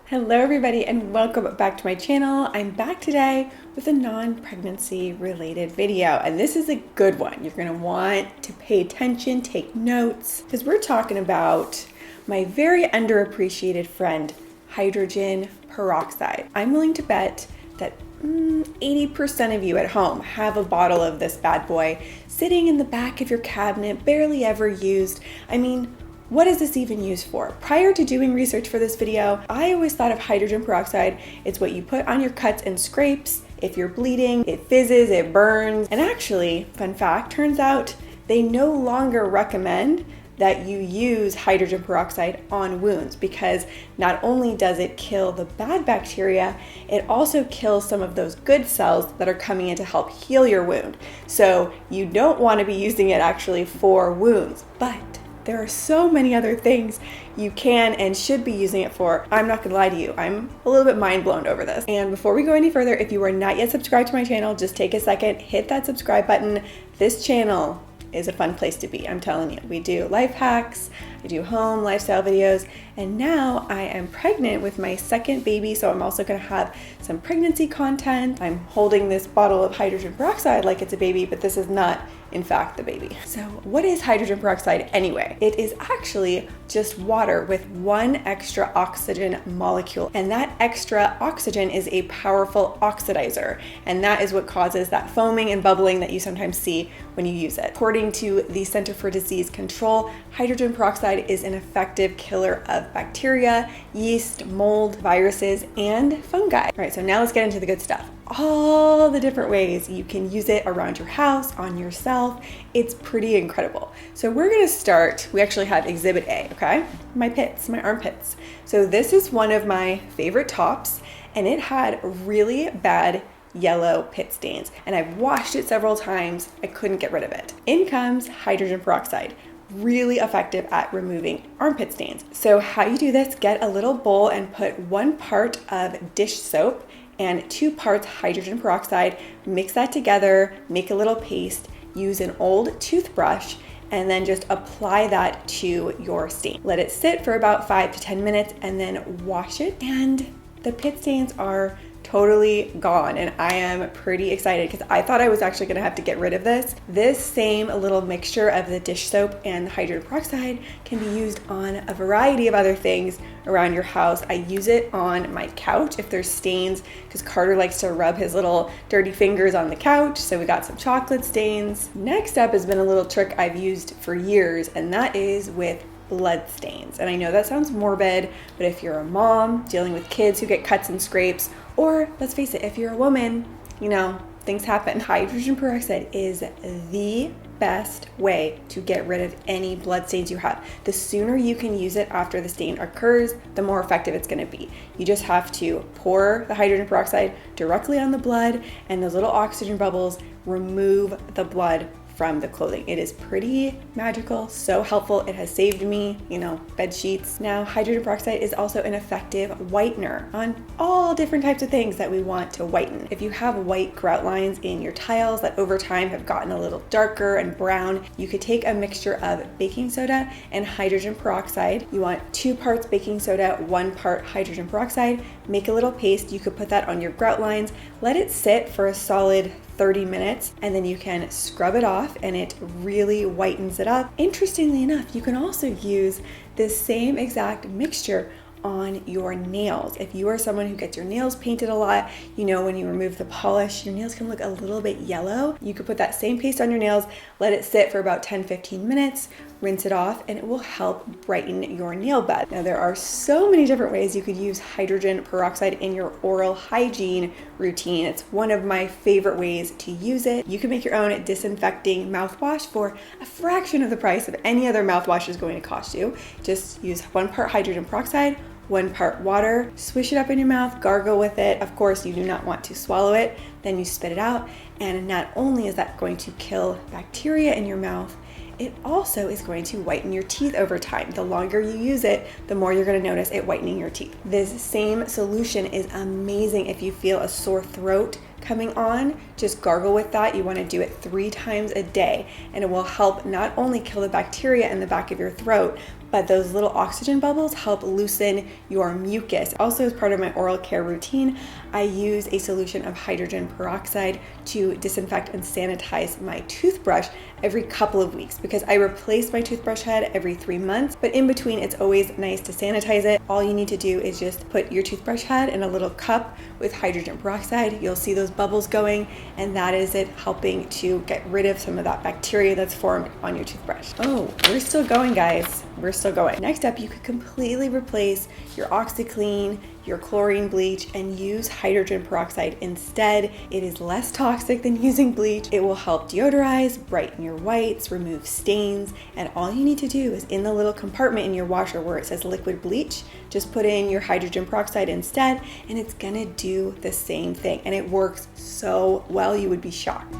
Hello everybody and welcome back to my channel. I'm back today with a non-pregnancy related video, and this is a good one. You're going to want to pay attention, take notes, because we're talking about my very underappreciated friend, hydrogen peroxide. I'm willing to bet that 80% of you at home have a bottle of this bad boy sitting in the back of your cabinet, barely ever used. I mean, what is this even used for? Prior to doing research for this video, I always thought of hydrogen peroxide. It's what you put on your cuts and scrapes. If you're bleeding, it fizzes, it burns. And actually, fun fact, turns out they no longer recommend that you use hydrogen peroxide on wounds, because not only does it kill the bad bacteria, it also kills some of those good cells that are coming in to help heal your wound. So you don't want to be using it actually for wounds, but there are so many other things you can and should be using it for. I'm not gonna lie to you, I'm a little bit mind blown over this. And before we go any further, if you are not yet subscribed to my channel, just take a second, hit that subscribe button. This channel is a fun place to be, I'm telling you. We do life hacks, I do home lifestyle videos, and now I am pregnant with my second baby, so I'm also gonna have some pregnancy content. I'm holding this bottle of hydrogen peroxide like it's a baby, but this is not in fact the baby. So what is hydrogen peroxide anyway? It is actually just water with one extra oxygen molecule, and that extra oxygen is a powerful oxidizer, and that is what causes that foaming and bubbling that you sometimes see when you use it. According to the Center for Disease Control, hydrogen peroxide is an effective killer of bacteria, yeast, mold, viruses, and fungi. All right, so now let's get into the good stuff. All the different ways you can use it around your house, on yourself. It's pretty incredible. So we're gonna start, we actually have exhibit A, okay? My pits, my armpits. So this is one of my favorite tops, and it had really bad yellow pit stains, and I've washed it several times. I couldn't get rid of it. In comes hydrogen peroxide, really effective at removing armpit stains. So how you do this, get a little bowl and put 1 part of dish soap and 2 parts hydrogen peroxide, mix that together, make a little paste, use an old toothbrush, and then just apply that to your stain. Let it sit for about 5 to 10 minutes and then wash it, and the pit stains are totally gone, and I am pretty excited because I thought I was actually gonna have to get rid of this. This same little mixture of the dish soap and the hydrogen peroxide can be used on a variety of other things around your house. I use it on my couch if there's stains, because Carter likes to rub his little dirty fingers on the couch, so we got some chocolate stains. Next up has been a little trick I've used for years, and that is with blood stains. And I know that sounds morbid, but if you're a mom dealing with kids who get cuts and scrapes, or let's face it, if you're a woman, you know, things happen. Hydrogen peroxide is the best way to get rid of any blood stains you have. The sooner you can use it after the stain occurs, the more effective it's going to be. You just have to pour the hydrogen peroxide directly on the blood, and those little oxygen bubbles remove the blood from the clothing. It is pretty magical, so helpful. It has saved me, you know, bed sheets. Now, hydrogen peroxide is also an effective whitener on all different types of things that we want to whiten. If you have white grout lines in your tiles that over time have gotten a little darker and brown, you could take a mixture of baking soda and hydrogen peroxide. You want 2 parts baking soda, 1 part hydrogen peroxide. Make a little paste. You could put that on your grout lines. Let it sit for a solid 30 minutes, and then you can scrub it off, and it really whitens it up. Interestingly enough, you can also use this same exact mixture on your nails. If you are someone who gets your nails painted a lot, you know, when you remove the polish, your nails can look a little bit yellow. You could put that same paste on your nails, let it sit for about 10-15 minutes, rinse it off, and it will help brighten your nail bed. Now, there are so many different ways you could use hydrogen peroxide in your oral hygiene routine. It's one of my favorite ways to use it. You can make your own disinfecting mouthwash for a fraction of the price of any other mouthwash is going to cost you. Just use 1 part hydrogen peroxide, 1 part water, swish it up in your mouth, gargle with it. Of course, you do not want to swallow it, then you spit it out. And not only is that going to kill bacteria in your mouth, it also is going to whiten your teeth over time. The longer you use it, the more you're going to notice it whitening your teeth. This same solution is amazing if you feel a sore throat coming on. Just gargle with that. You want to do it 3 times a day, and it will help not only kill the bacteria in the back of your throat, but those little oxygen bubbles help loosen your mucus. Also, as part of my oral care routine, I use a solution of hydrogen peroxide to disinfect and sanitize my toothbrush every couple of weeks because I replace my toothbrush head every 3 months, but in between it's always nice to sanitize it. All you need to do is just put your toothbrush head in a little cup with hydrogen peroxide. You'll see those bubbles going, and that is it helping to get rid of some of that bacteria that's formed on your toothbrush. Oh, we're still going, guys. We're still going. Next up, you could completely replace your OxiClean, your chlorine bleach, and use hydrogen peroxide instead. It is less toxic than using bleach. It will help deodorize, brighten your whites, remove stains, and all you need to do is in the little compartment in your washer where it says liquid bleach, just put in your hydrogen peroxide instead, and it's gonna do the same thing. And it works so well, you would be shocked.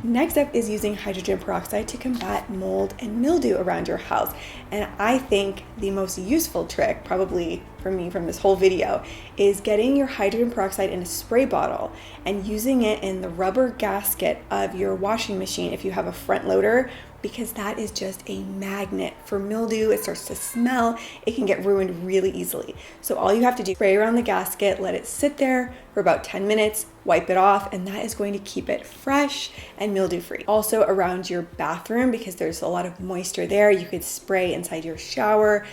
Next up is using hydrogen peroxide to combat mold and mildew around your house. And I think the most useful trick, probably for me from this whole video, is getting your hydrogen peroxide in a spray bottle and using it in the rubber gasket of your washing machine if you have a front loader, because that is just a magnet for mildew. It starts to smell. It can get ruined really easily. So all you have to do is spray around the gasket, let it sit there for about 10 minutes, wipe it off, and that is going to keep it fresh and mildew free. Also around your bathroom, because there's a lot of moisture there, you could spray inside your shower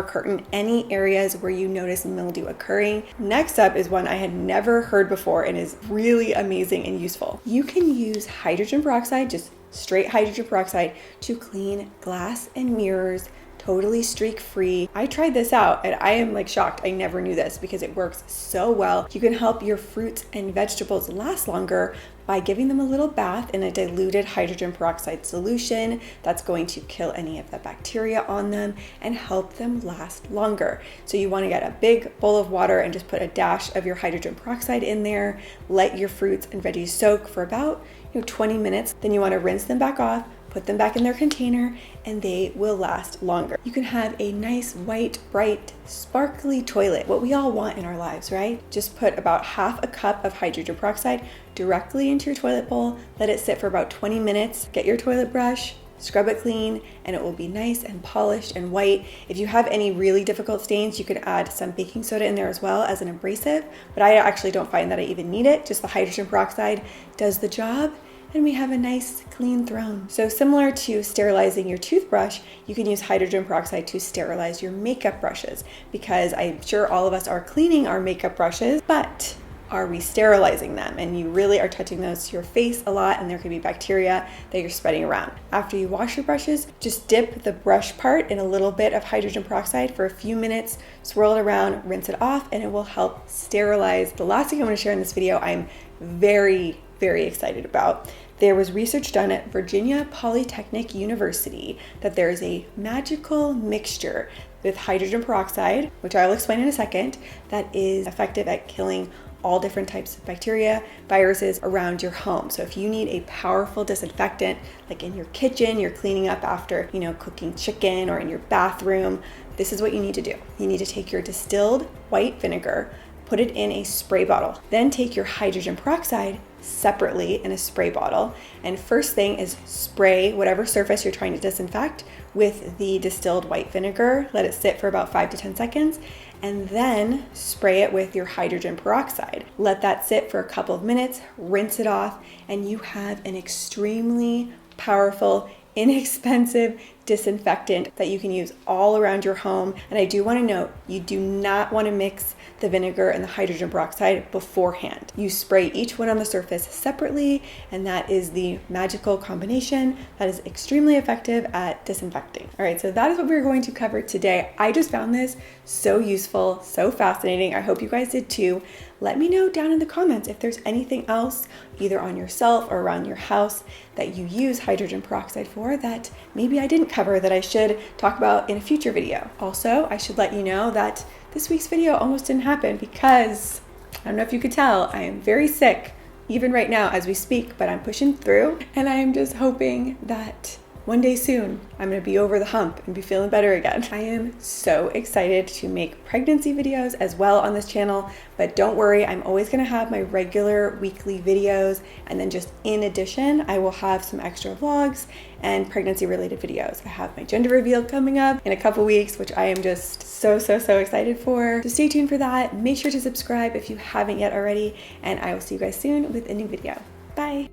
curtain, any areas where you notice mildew occurring. Next up is one I had never heard before and is really amazing and useful. You can use hydrogen peroxide, just straight hydrogen peroxide, to clean glass and mirrors totally streak free. I tried this out and I am like shocked. I never knew this because it works so well. You can help your fruits and vegetables last longer by giving them a little bath in a diluted hydrogen peroxide solution that's going to kill any of the bacteria on them and help them last longer. So you want to get a big bowl of water and just put a dash of your hydrogen peroxide in there, let your fruits and veggies soak for about 20 minutes. Then you want to rinse them back off, put them back in their container, and they will last longer. You can have a nice, white, bright, sparkly toilet, what we all want in our lives, right? Just put about half a cup of hydrogen peroxide directly into your toilet bowl, let it sit for about 20 minutes, get your toilet brush, scrub it clean, and it will be nice and polished and white. If you have any really difficult stains, you could add some baking soda in there as well as an abrasive, but I actually don't find that I even need it. Just the hydrogen peroxide does the job, and we have a nice clean throne. So similar to sterilizing your toothbrush, you can use hydrogen peroxide to sterilize your makeup brushes, because I'm sure all of us are cleaning our makeup brushes, but are we sterilizing them? And you really are touching those to your face a lot, and there could be bacteria that you're spreading around. After you wash your brushes, just dip the brush part in a little bit of hydrogen peroxide for a few minutes, swirl it around, rinse it off, and it will help sterilize. The last thing I'm going to share in this video, I'm very excited about. There was research done at Virginia Polytechnic University that there is a magical mixture with hydrogen peroxide, which I'll explain in a second, that is effective at killing all different types of bacteria, viruses around your home. So if you need a powerful disinfectant, like in your kitchen, you're cleaning up after, cooking chicken, or in your bathroom, this is what you need to do. You need to take your distilled white vinegar, put it in a spray bottle, then take your hydrogen peroxide separately in a spray bottle, and first thing is spray whatever surface you're trying to disinfect with the distilled white vinegar. Let it sit for about 5 to 10 seconds, and then spray it with your hydrogen peroxide. Let that sit for a couple of minutes, rinse it off, and you have an extremely powerful, inexpensive disinfectant that you can use all around your home. And I do want to note, you do not want to mix the vinegar and the hydrogen peroxide beforehand. You spray each one on the surface separately, and that is the magical combination that is extremely effective at disinfecting. All right, so that is what we're going to cover today. I just found this so useful, so fascinating. I hope you guys did too. Let me know down in the comments if there's anything else, either on yourself or around your house, that you use hydrogen peroxide for that maybe I didn't cover that I should talk about in a future video. Also, I should let you know that this week's video almost didn't happen because, I don't know if you could tell, I am very sick, even right now as we speak, but I'm pushing through, and I am just hoping that one day soon, I'm gonna be over the hump and be feeling better again. I am so excited to make pregnancy videos as well on this channel, but don't worry, I'm always gonna have my regular weekly videos, and then just in addition, I will have some extra vlogs and pregnancy related videos. I have my gender reveal coming up in a couple weeks, which I am just so excited for. So stay tuned for that. Make sure to subscribe if you haven't yet already, and I will see you guys soon with a new video. Bye.